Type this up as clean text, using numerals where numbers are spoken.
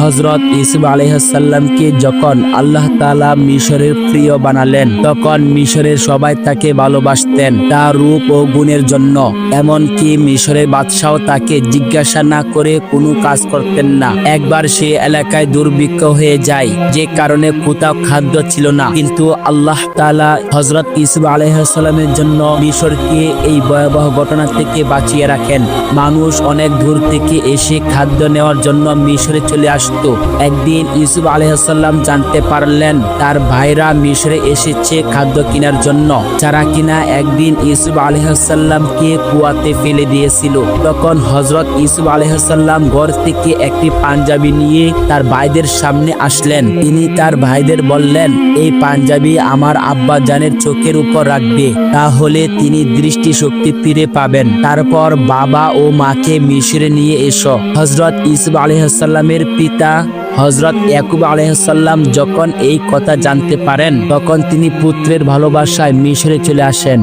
হযরত ইউসুফ আলাইহিস সালামকে যখন আল্লাহ তাআলা মিশরের প্রিয় বানালেন, তখন মিশরের সবাই তাকে ভালোবাসতেন তার রূপ ও গুণের জন্য। এমনকি মিশরের বাদশাহ তাকে জিজ্ঞাসা না করে কোনো কাজ করতেন না। একবার সে এলাকায় দুর্ভিক্ষ হয়ে যায়, যে কারণে কোথাও খাদ্য ছিল না, কিন্তু আল্লাহ তাআলা হযরত ইউসুফ আলাইহিস সালামের জন্য মিশরকে এই ভয়াবহ ঘটনা থেকে বাঁচিয়ে রাখেন। মানুষ অনেক দূর থেকে এসে খাদ্য নেওয়ার জন্য মিশরে চলে আসতো। একদিন ইউসুফ আলাইহিস সালাম জানতে পারলেন তার ভাইরা মিশরে এসেছে খাদ্য কেনার জন্য, যারা কিনা একদিন ইউসুফ আলাইহিস সালামকে কুয়াতে ফেলে দিয়েছিল। তখন হযরত ইউসুফ আলাইহিস সালাম ঘর থেকে একটি পাঞ্জাবি নিয়ে তার ভাইদের সামনে আসলেন। তিনি তার ভাইদের বললেন, এই পাঞ্জাবি আমার আব্বা জানের চোখের উপর রাখবে, তাহলে তিনি দৃষ্টিশক্তি ফিরে পাবেন। তারপর বাবা ও মাকে মিশরে নিয়ে এসো। হযরত ইউসুফ আলাইহিস সালামের পিতা হযরত ইয়াকুব আলাইহিস সালাম যখন এই কথা জানতে পারেন, তখন তিনি পুত্রের ভালোবাসায় মিশরে চলে আসেন।